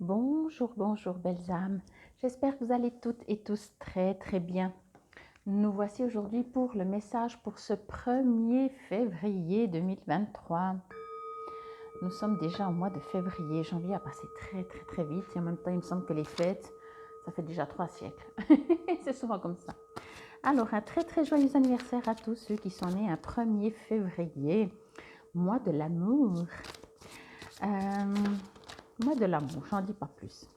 Bonjour, bonjour belles âmes. J'espère que vous allez toutes et tous très très bien. Nous voici aujourd'hui pour le message pour ce 1er février 2023. Nous sommes déjà au mois de février. Janvier a passé très très très vite et en même temps il me semble que les fêtes, ça fait déjà 3 siècles. C'est souvent comme ça. Alors un très très joyeux anniversaire à tous ceux qui sont nés un 1er février, mois de l'amour. Mois de l'amour, j'en dis pas plus.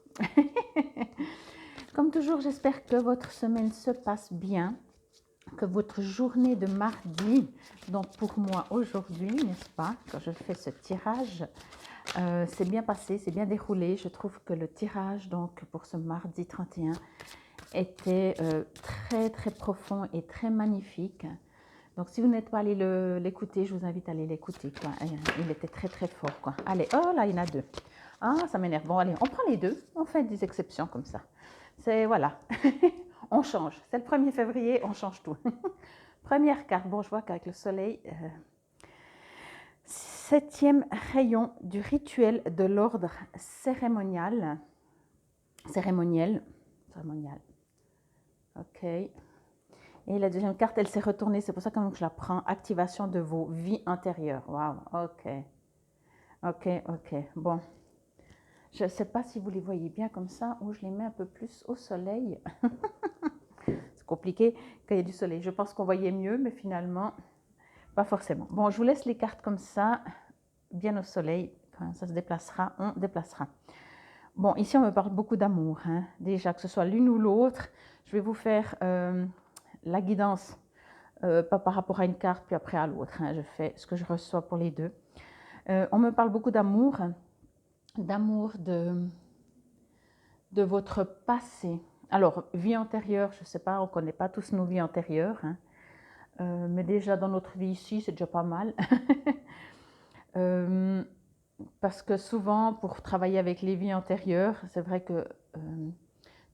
Comme toujours, j'espère que votre semaine se passe bien, que votre journée de mardi, donc pour moi aujourd'hui, n'est-ce pas, quand je fais ce tirage, c'est bien passé, c'est bien déroulé. Je trouve que le tirage donc pour ce mardi 31 était très très profond et très magnifique. Donc si vous n'êtes pas allé l'écouter, je vous invite à aller l'écouter. Il était très très fort. Quoi. Allez, oh là, il y en a deux. Ah, ça m'énerve. Bon, allez, on prend les deux. On fait des exceptions comme ça. C'est, voilà. On change. C'est le 1er février, on change tout. Première carte. Bon, je vois qu'avec le soleil... 7e rayon du rituel de l'ordre cérémonial. Cérémoniel. Ok. Et la deuxième carte, elle s'est retournée. C'est pour ça que je la prends. Activation de vos vies antérieures. Waouh. Ok. Ok, ok. Bon. Je ne sais pas si vous les voyez bien comme ça ou je les mets un peu plus au soleil. C'est compliqué quand il y a du soleil. Je pense qu'on voyait mieux, mais finalement, pas forcément. Bon, je vous laisse les cartes comme ça, bien au soleil. Quand ça se déplacera, on déplacera. Bon, ici, on me parle beaucoup d'amour. Hein. Déjà, que ce soit l'une ou l'autre, je vais vous faire la guidance, pas par rapport à une carte, puis après à l'autre. Hein. Je fais ce que je reçois pour les deux. On me parle beaucoup d'amour de votre passé. Alors, vie antérieure, je ne sais pas, on ne connaît pas tous nos vies antérieures, hein. Mais déjà dans notre vie ici, c'est déjà pas mal. Parce que souvent, pour travailler avec les vies antérieures, c'est vrai que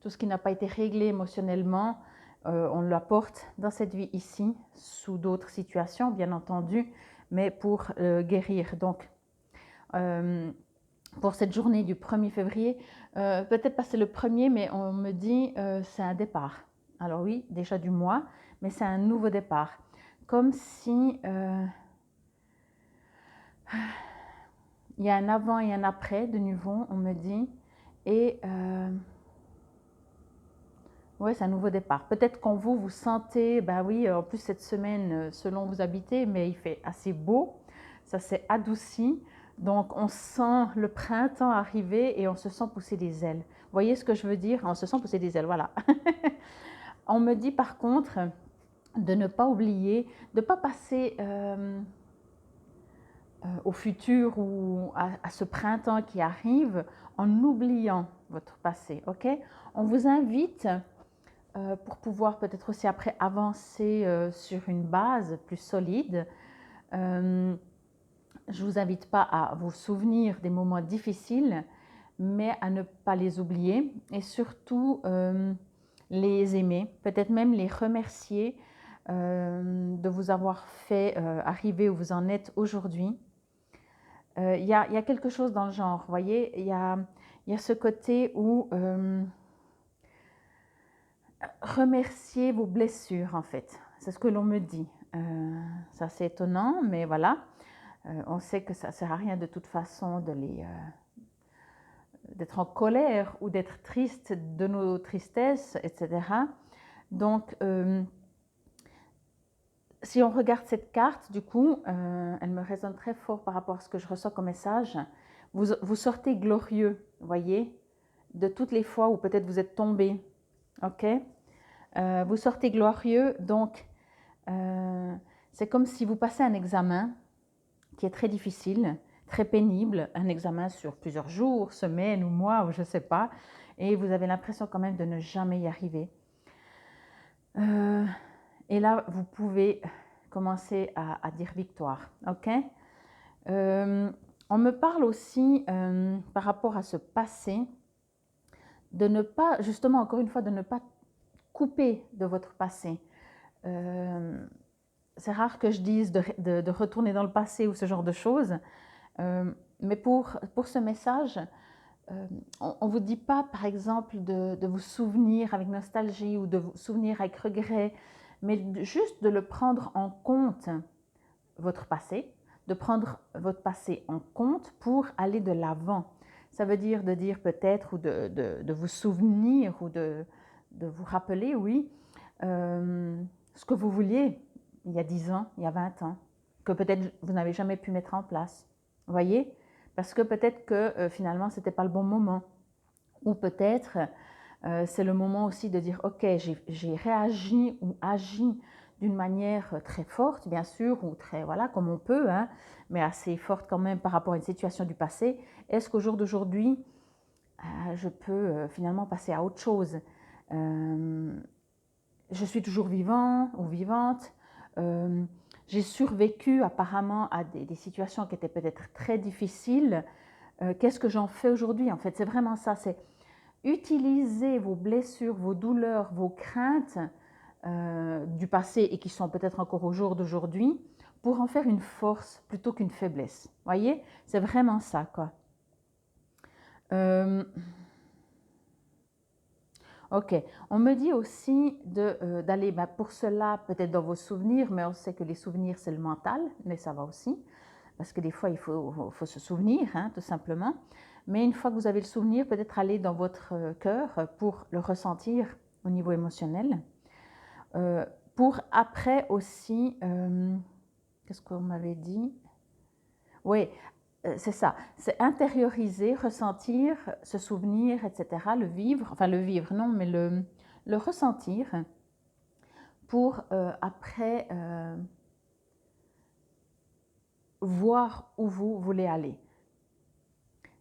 tout ce qui n'a pas été réglé émotionnellement, on l'apporte dans cette vie ici, sous d'autres situations, bien entendu, mais pour guérir. Donc, pour cette journée du 1er février, peut-être pas c'est le premier, mais on me dit c'est un départ. Alors oui, déjà du mois, mais c'est un nouveau départ. Comme si il y a un avant et un après, de nouveau, on me dit. Et ouais, c'est un nouveau départ. Peut-être qu'en vous, vous sentez, ben oui, en plus cette semaine, selon où vous habitez, mais il fait assez beau, ça s'est adouci. Donc, on sent le printemps arriver et on se sent pousser des ailes. Vous voyez ce que je veux dire? On se sent pousser des ailes, voilà. On me dit par contre de ne pas oublier, de ne pas passer au futur ou à ce printemps qui arrive en oubliant votre passé, ok? On vous invite, pour pouvoir peut-être aussi après avancer sur une base plus solide, je ne vous invite pas à vous souvenir des moments difficiles, mais à ne pas les oublier et surtout les aimer, peut-être même les remercier de vous avoir fait arriver où vous en êtes aujourd'hui. Il y a quelque chose dans le genre, vous voyez, il y a ce côté où remercier vos blessures en fait, c'est ce que l'on me dit. Ça c'est étonnant, mais voilà. On sait que ça ne sert à rien de toute façon d'être en colère ou d'être triste de nos tristesses, etc. Donc, si on regarde cette carte, du coup, elle me résonne très fort par rapport à ce que je reçois comme message. Vous sortez glorieux, voyez, de toutes les fois où peut-être vous êtes tombé, ok? Vous sortez glorieux, donc c'est comme si vous passez un examen qui est très difficile, très pénible, un examen sur plusieurs jours, semaines ou mois, ou je ne sais pas, et vous avez l'impression quand même de ne jamais y arriver. Et là, vous pouvez commencer à dire victoire, ok? On me parle aussi, par rapport à ce passé, de ne pas, justement, encore une fois, de ne pas couper de votre passé. C'est rare que je dise de retourner dans le passé ou ce genre de choses, mais pour ce message, on ne vous dit pas, par exemple, de vous souvenir avec nostalgie ou de vous souvenir avec regret, mais juste de le prendre en compte, votre passé, de prendre votre passé en compte pour aller de l'avant. Ça veut dire de dire peut-être ou de vous souvenir ou de vous rappeler, oui, ce que vous vouliez il y a 10 ans, il y a 20 ans, que peut-être vous n'avez jamais pu mettre en place. Vous voyez? Parce que peut-être que finalement, ce n'était pas le bon moment. Ou peut-être, c'est le moment aussi de dire, ok, j'ai réagi ou agi d'une manière très forte, bien sûr, ou très, voilà, comme on peut, hein, mais assez forte quand même par rapport à une situation du passé. Est-ce qu'au jour d'aujourd'hui, je peux finalement passer à autre chose? Je suis toujours vivant ou vivante. J'ai survécu apparemment à des situations qui étaient peut-être très difficiles. Qu'est-ce que j'en fais aujourd'hui? En fait, c'est vraiment ça, c'est utiliser vos blessures, vos douleurs, vos craintes du passé et qui sont peut-être encore au jour d'aujourd'hui pour en faire une force plutôt qu'une faiblesse. Vous voyez? C'est vraiment ça, quoi. Ok, on me dit aussi d'aller pour cela peut-être dans vos souvenirs, mais on sait que les souvenirs c'est le mental, mais ça va aussi, parce que des fois il faut se souvenir, hein, tout simplement. Mais une fois que vous avez le souvenir, peut-être aller dans votre cœur pour le ressentir au niveau émotionnel. Pour après aussi, qu'est-ce qu'on m'avait dit? Oui, c'est ça, c'est intérioriser, ressentir, se souvenir, etc., le vivre, enfin le vivre non, mais le ressentir pour après voir où vous voulez aller.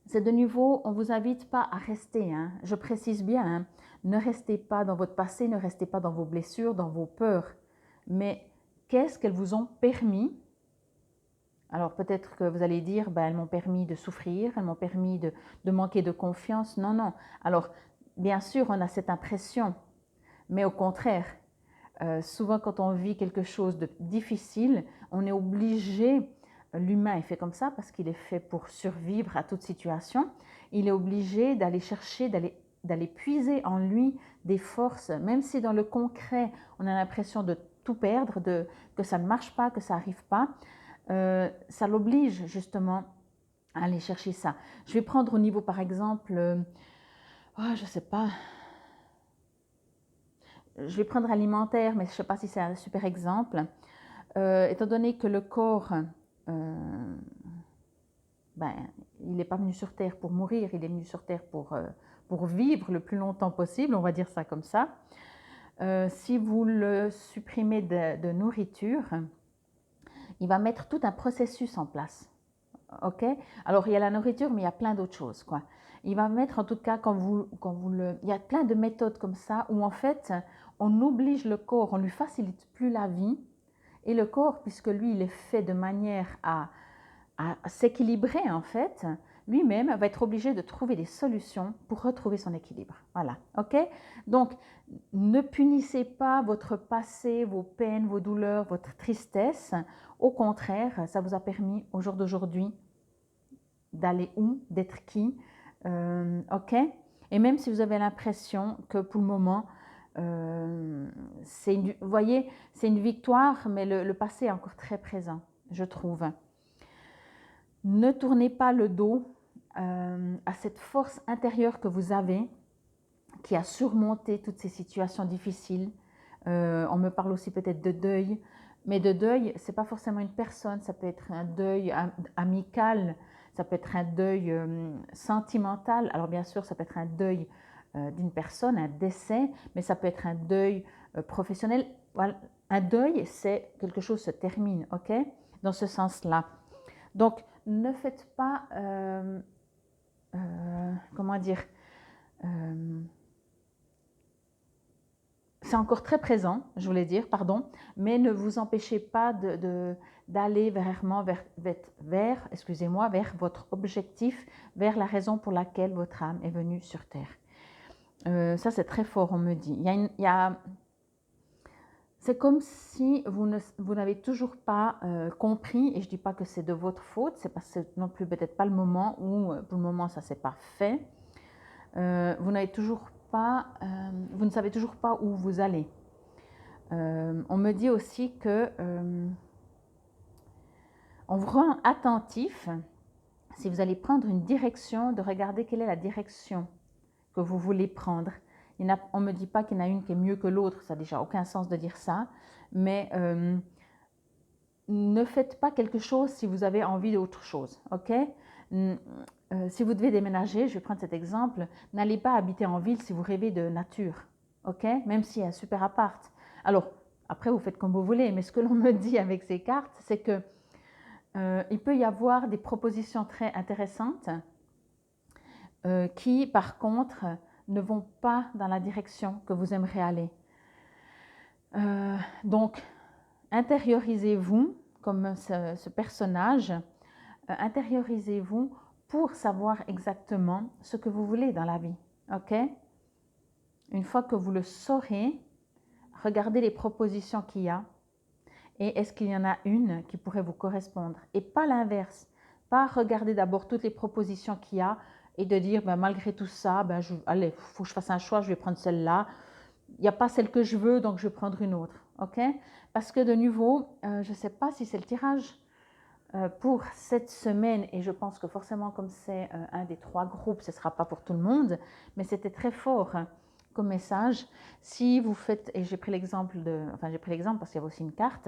C'est de nouveau, on ne vous invite pas à rester, hein, je précise bien, hein, ne restez pas dans votre passé, ne restez pas dans vos blessures, dans vos peurs, mais qu'est-ce qu'elles vous ont permis? Alors peut-être que vous allez dire, ben, elles m'ont permis de souffrir, elles m'ont permis de manquer de confiance. Non, non. Alors bien sûr, on a cette impression, mais au contraire, souvent quand on vit quelque chose de difficile, on est obligé, l'humain est fait comme ça parce qu'il est fait pour survivre à toute situation, il est obligé d'aller chercher, d'aller puiser en lui des forces, même si dans le concret, on a l'impression de tout perdre, que ça ne marche pas, que ça n'arrive pas. Ça l'oblige justement à aller chercher ça. Je vais prendre au niveau par exemple, je ne sais pas, je vais prendre alimentaire, mais je ne sais pas si c'est un super exemple. Étant donné que le corps, ben, il n'est pas venu sur Terre pour mourir, il est venu sur Terre pour vivre le plus longtemps possible, on va dire ça comme ça. Si vous le supprimez de nourriture, il va mettre tout un processus en place. Ok? Alors, il y a la nourriture, mais il y a plein d'autres choses, quoi. Il va mettre, en tout cas, il y a plein de méthodes comme ça, où en fait, on oblige le corps, on ne lui facilite plus la vie, et le corps, puisque lui, il est fait de manière à s'équilibrer, en fait, lui-même va être obligé de trouver des solutions pour retrouver son équilibre. Voilà, ok? Donc, ne punissez pas votre passé, vos peines, vos douleurs, votre tristesse. Au contraire, ça vous a permis, au jour d'aujourd'hui, d'aller où, d'être qui, ok? Et même si vous avez l'impression que pour le moment, vous voyez, c'est une victoire, mais le passé est encore très présent, je trouve. Ne tournez pas le dos à cette force intérieure que vous avez, qui a surmonté toutes ces situations difficiles. On me parle aussi peut-être de deuil, mais de deuil, ce n'est pas forcément une personne, ça peut être un deuil amical, ça peut être un deuil sentimental. Alors bien sûr, ça peut être un deuil d'une personne, un décès, mais ça peut être un deuil professionnel. Voilà. Un deuil, c'est quelque chose se termine, ok? Dans ce sens-là. Donc, ne faites pas, comment dire, c'est encore très présent, je voulais dire, pardon, mais ne vous empêchez pas d'aller vers votre objectif, vers la raison pour laquelle votre âme est venue sur Terre. Ça, c'est très fort, on me dit. C'est comme si vous n'avez toujours pas compris, et je ne dis pas que c'est de votre faute, c'est parce que non plus peut-être pas le moment où, pour le moment, ça ne s'est pas fait. vous n'avez toujours pas, vous ne savez toujours pas où vous allez. On me dit aussi que on vous rend attentif si vous allez prendre une direction, de regarder quelle est la direction que vous voulez prendre. On ne me dit pas qu'il y en a une qui est mieux que l'autre, ça n'a déjà aucun sens de dire ça, mais ne faites pas quelque chose si vous avez envie d'autre chose, ok? Si vous devez déménager, je vais prendre cet exemple, n'allez pas habiter en ville si vous rêvez de nature, ok? Même s'il y a un super appart. Alors, après, vous faites comme vous voulez, mais ce que l'on me dit avec ces cartes, c'est que il peut y avoir des propositions très intéressantes qui, par contre, ne vont pas dans la direction que vous aimeriez aller. Donc, intériorisez-vous comme ce personnage, intériorisez-vous pour savoir exactement ce que vous voulez dans la vie, ok? Une fois que vous le saurez, regardez les propositions qu'il y a et est-ce qu'il y en a une qui pourrait vous correspondre et pas l'inverse. Pas regarder d'abord toutes les propositions qu'il y a et de dire ben, malgré tout ça, ben, allez, il faut que je fasse un choix, je vais prendre celle-là. Il n'y a pas celle que je veux, donc je vais prendre une autre, ok? Parce que de nouveau, je ne sais pas si c'est le tirage pour cette semaine, et je pense que forcément comme c'est un des 3 groupes, ce ne sera pas pour tout le monde, mais c'était très fort comme message. Si vous faites, et j'ai pris l'exemple parce qu'il y avait aussi une carte,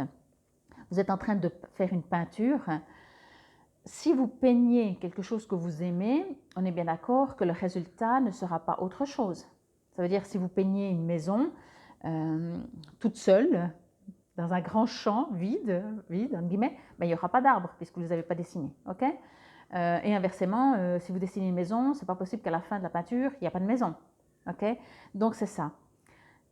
vous êtes en train de faire une peinture, si vous peignez quelque chose que vous aimez, on est bien d'accord que le résultat ne sera pas autre chose. Ça veut dire si vous peignez une maison toute seule, dans un grand champ vide, entre guillemets, ben, il n'y aura pas d'arbres puisque vous ne les avez pas dessinés. Okay, et inversement, si vous dessinez une maison, ce n'est pas possible qu'à la fin de la peinture, il n'y a pas de maison. Okay, donc c'est ça.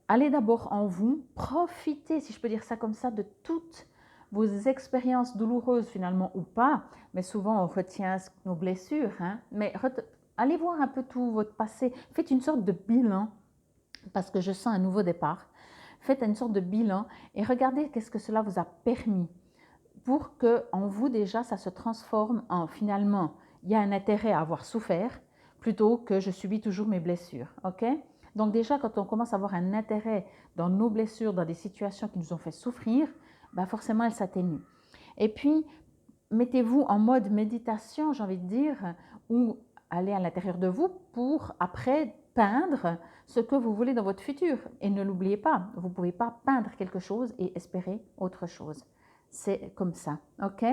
Allez d'abord en vous, profitez, si je peux dire ça comme ça, de toutes vos expériences douloureuses finalement ou pas, mais souvent on retient nos blessures, hein, mais allez voir un peu tout votre passé, faites une sorte de bilan, parce que je sens un nouveau départ. Faites une sorte de bilan et regardez qu'est-ce que cela vous a permis pour que en vous déjà ça se transforme en finalement il y a un intérêt à avoir souffert plutôt que je subis toujours mes blessures. Ok? Donc déjà quand on commence à avoir un intérêt dans nos blessures, dans des situations qui nous ont fait souffrir, ben forcément elles s'atténuent. Et puis mettez-vous en mode méditation, j'ai envie de dire, ou allez à l'intérieur de vous pour après peindre ce que vous voulez dans votre futur. Et ne l'oubliez pas, vous ne pouvez pas peindre quelque chose et espérer autre chose. C'est comme ça, ok?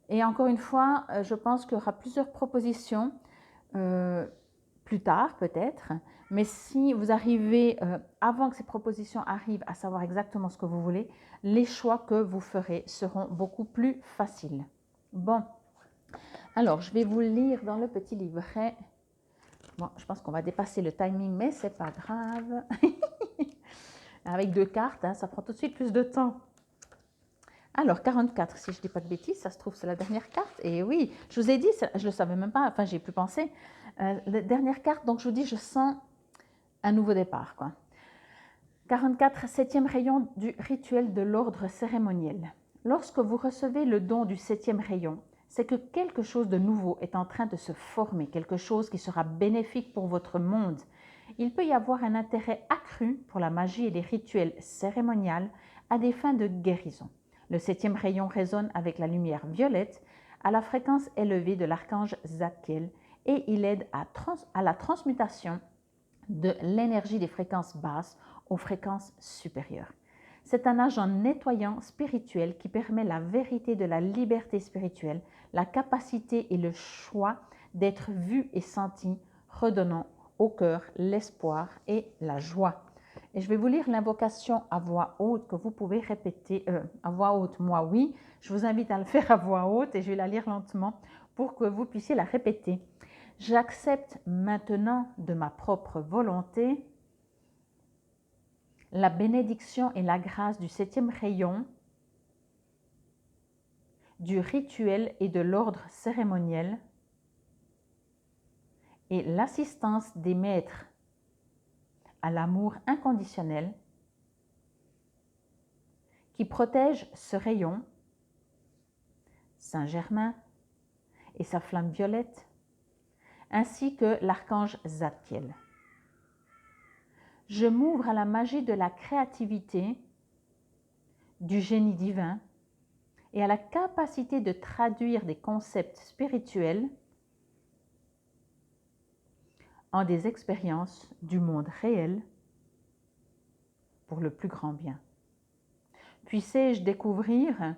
Et encore une fois, je pense qu'il y aura plusieurs propositions plus tard peut-être, mais si vous arrivez, avant que ces propositions arrivent, à savoir exactement ce que vous voulez, les choix que vous ferez seront beaucoup plus faciles. Bon, alors je vais vous lire dans le petit livret. Bon, je pense qu'on va dépasser le timing, mais c'est pas grave. Avec 2 cartes, hein, ça prend tout de suite plus de temps. Alors, 44, si je ne dis pas de bêtises, ça se trouve, c'est la dernière carte. Et oui, je vous ai dit, je ne le savais même pas, enfin, j'ai pu penser. La dernière carte, donc je vous dis, je sens un nouveau départ, quoi. 44, 7e rayon du rituel de l'ordre cérémoniel. Lorsque vous recevez le don du 7e rayon, c'est que quelque chose de nouveau est en train de se former, quelque chose qui sera bénéfique pour votre monde. Il peut y avoir un intérêt accru pour la magie et les rituels cérémoniaux à des fins de guérison. Le 7e rayon résonne avec la lumière violette à la fréquence élevée de l'archange Zadkiel et il aide à la transmutation de l'énergie des fréquences basses aux fréquences supérieures. C'est un agent nettoyant spirituel qui permet la vérité de la liberté spirituelle, la capacité et le choix d'être vu et senti, redonnant au cœur l'espoir et la joie. Et je vais vous lire l'invocation à voix haute que vous pouvez répéter à voix haute. Moi, oui, je vous invite à le faire à voix haute et je vais la lire lentement pour que vous puissiez la répéter. J'accepte maintenant de ma propre volonté la bénédiction et la grâce du 7e rayon, du rituel et de l'ordre cérémoniel et l'assistance des maîtres à l'amour inconditionnel qui protège ce rayon, Saint-Germain et sa flamme violette, ainsi que l'archange Zadkiel. Je m'ouvre à la magie de la créativité, du génie divin et à la capacité de traduire des concepts spirituels en des expériences du monde réel pour le plus grand bien. Puissé-je découvrir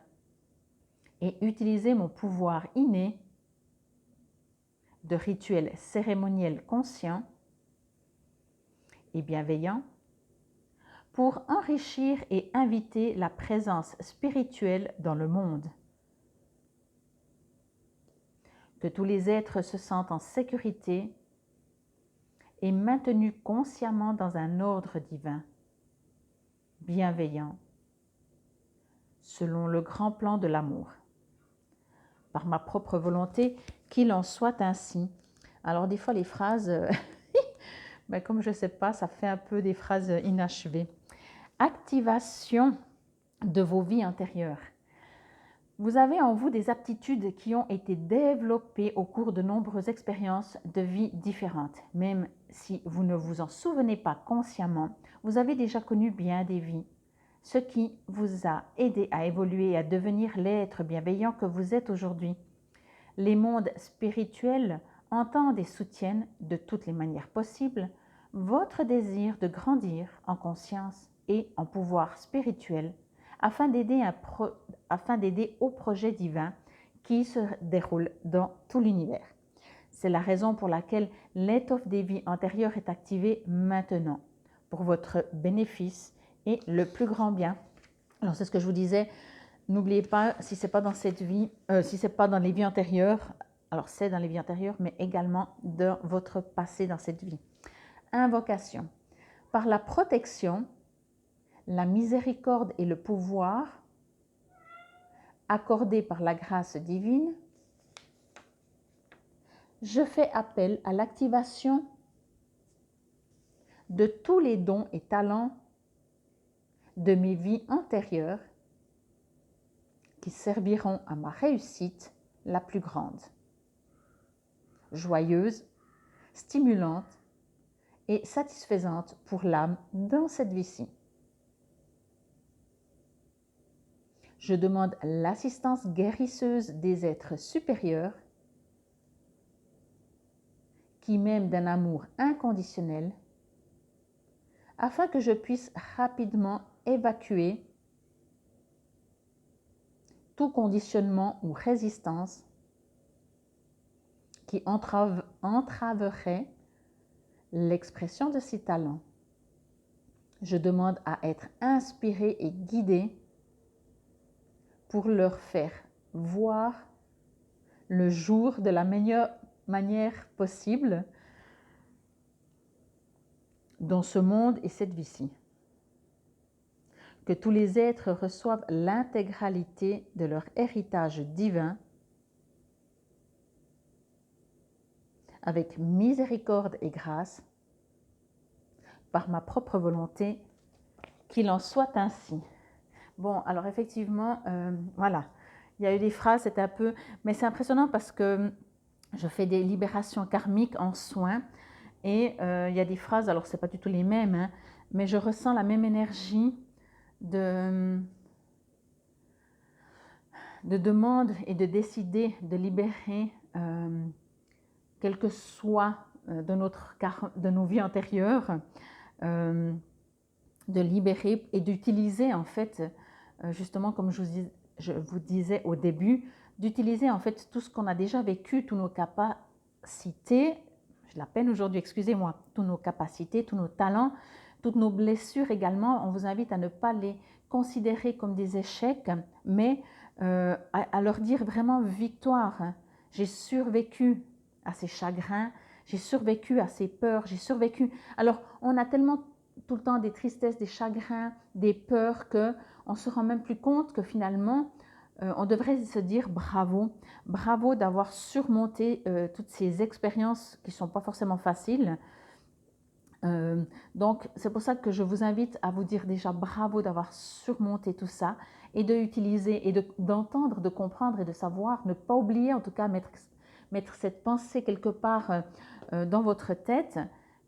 et utiliser mon pouvoir inné de rituels cérémoniels conscients et bienveillants pour enrichir et inviter la présence spirituelle dans le monde. Que tous les êtres se sentent en sécurité et maintenus consciemment dans un ordre divin, bienveillant, selon le grand plan de l'amour. Par ma propre volonté, qu'il en soit ainsi. Alors des fois les phrases, ben, comme je ne sais pas, ça fait un peu des phrases inachevées. Activation de vos vies intérieures. Vous avez en vous des aptitudes qui ont été développées au cours de nombreuses expériences de vie différentes. Même si vous ne vous en souvenez pas consciemment, vous avez déjà connu bien des vies, ce qui vous a aidé à évoluer et à devenir l'être bienveillant que vous êtes aujourd'hui. Les mondes spirituels entendent et soutiennent de toutes les manières possibles votre désir de grandir en conscience et en pouvoir spirituel afin d'aider au projet divin qui se déroule dans tout l'univers. C'est la raison pour laquelle l'étoffe des vies antérieures est activée maintenant pour votre bénéfice et le plus grand bien. Alors c'est ce que je vous disais, n'oubliez pas, si ce n'est pas dans cette vie, si ce n'est pas dans les vies antérieures, alors c'est dans les vies antérieures, mais également dans votre passé dans cette vie. Invocation. Par la protection, la miséricorde et le pouvoir accordés par la grâce divine, je fais appel à l'activation de tous les dons et talents de mes vies antérieures qui serviront à ma réussite la plus grande, joyeuse, stimulante et satisfaisante pour l'âme dans cette vie-ci. Je demande l'assistance guérisseuse des êtres supérieurs qui m'aiment d'un amour inconditionnel afin que je puisse rapidement évacuer tout conditionnement ou résistance qui entraverait l'expression de ces talents. Je demande à être inspiré et guidé pour leur faire voir le jour de la meilleure manière possible dans ce monde et cette vie-ci. Que tous les êtres reçoivent l'intégralité de leur héritage divin avec miséricorde et grâce, par ma propre volonté, qu'il en soit ainsi. Bon, alors effectivement, voilà, il y a eu des phrases, c'était un peu, mais c'est impressionnant parce que je fais des libérations karmiques en soins et il y a des phrases, alors c'est pas du tout les mêmes, hein, mais je ressens la même énergie de demande et de décider de libérer quel que soit de nos vies antérieures, de libérer et d'utiliser en fait, justement comme je vous disais au début, d'utiliser en fait tout ce qu'on a déjà vécu, toutes nos capacités, j'ai la peine aujourd'hui, excusez-moi, toutes nos capacités, tous nos talents, toutes nos blessures également. On vous invite à ne pas les considérer comme des échecs, mais à leur dire vraiment victoire. J'ai survécu à ces chagrins, j'ai survécu à ces peurs, j'ai survécu. Alors, on a tellement tout le temps des tristesses, des chagrins, des peurs qu'on ne se rend même plus compte que finalement, on devrait se dire bravo. Bravo d'avoir surmonté toutes ces expériences qui ne sont pas forcément faciles. Donc, c'est pour ça que je vous invite à vous dire déjà bravo d'avoir surmonté tout ça et de utiliser et d'entendre, de comprendre et de savoir, ne pas oublier en tout cas mettre cette pensée quelque part dans votre tête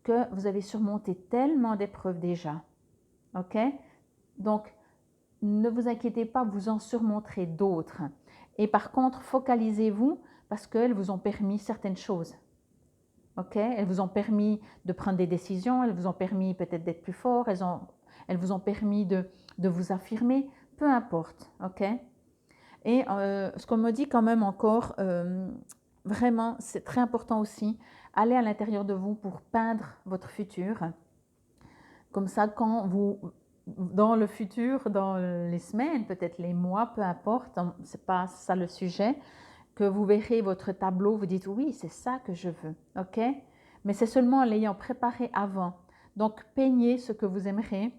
que vous avez surmonté tellement d'épreuves déjà. Ok? Donc, ne vous inquiétez pas, vous en surmonterez d'autres. Et par contre, focalisez-vous parce qu'elles vous ont permis certaines choses. Ok? Elles vous ont permis de prendre des décisions, elles vous ont permis peut-être d'être plus fort, elles vous ont permis de vous affirmer, peu importe. Ok? Et ce qu'on me dit quand même encore, vraiment, c'est très important aussi, allez à l'intérieur de vous pour peindre votre futur. Comme ça, quand vous, dans le futur, dans les semaines, peut-être les mois, peu importe, c'est pas ça le sujet, que vous verrez votre tableau, vous dites oui, c'est ça que je veux, ok? Mais c'est seulement en l'ayant préparé avant. Donc, peignez ce que vous aimerez,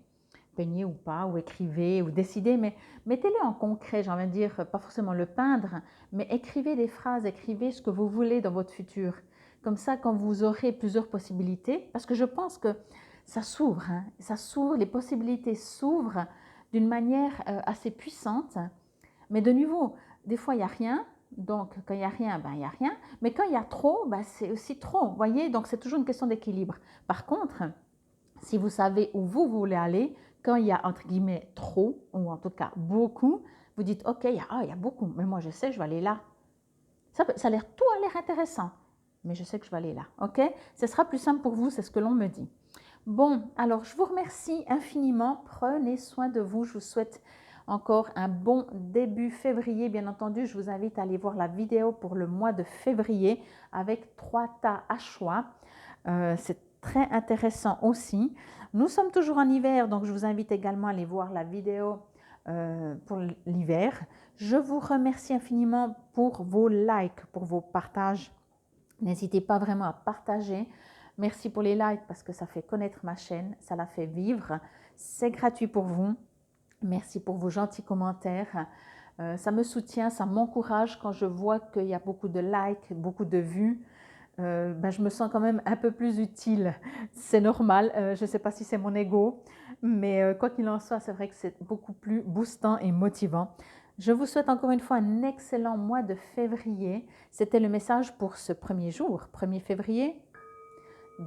peignez ou pas, ou écrivez, ou décidez, mais mettez-le en concret, j'ai envie de dire, pas forcément le peindre, mais écrivez des phrases, écrivez ce que vous voulez dans votre futur. Comme ça, quand vous aurez plusieurs possibilités, parce que je pense que ça s'ouvre, hein, ça s'ouvre, les possibilités s'ouvrent d'une manière assez puissante, mais de nouveau, des fois il n'y a rien, donc quand il n'y a rien, ben, il n'y a rien, mais quand il y a trop, ben, c'est aussi trop, vous voyez, donc c'est toujours une question d'équilibre. Par contre, si vous savez où vous voulez aller, quand il y a entre guillemets trop, ou en tout cas beaucoup, vous dites ok, il y a beaucoup, mais moi je sais, je vais aller là. Ça a l'air, tout a l'air intéressant, mais je sais que je vais aller là, ok? Ce sera plus simple pour vous, c'est ce que l'on me dit. Bon, alors je vous remercie infiniment, prenez soin de vous, je vous souhaite encore un bon début février. Bien entendu, je vous invite à aller voir la vidéo pour le mois de février avec 3 tas à choix. C'est très intéressant aussi. Nous sommes toujours en hiver, donc je vous invite également à aller voir la vidéo pour l'hiver. Je vous remercie infiniment pour vos likes, pour vos partages. N'hésitez pas vraiment à partager. Merci pour les likes parce que ça fait connaître ma chaîne, ça la fait vivre. C'est gratuit pour vous. Merci pour vos gentils commentaires. Ça me soutient, ça m'encourage quand je vois qu'il y a beaucoup de likes, beaucoup de vues. Ben, je me sens quand même un peu plus utile. C'est normal, je ne sais pas si c'est mon ego, mais quoi qu'il en soit, c'est vrai que c'est beaucoup plus boostant et motivant. Je vous souhaite encore une fois un excellent mois de février. C'était le message pour ce premier jour, 1er février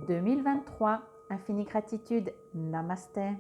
2023. Infinie gratitude. Namasté.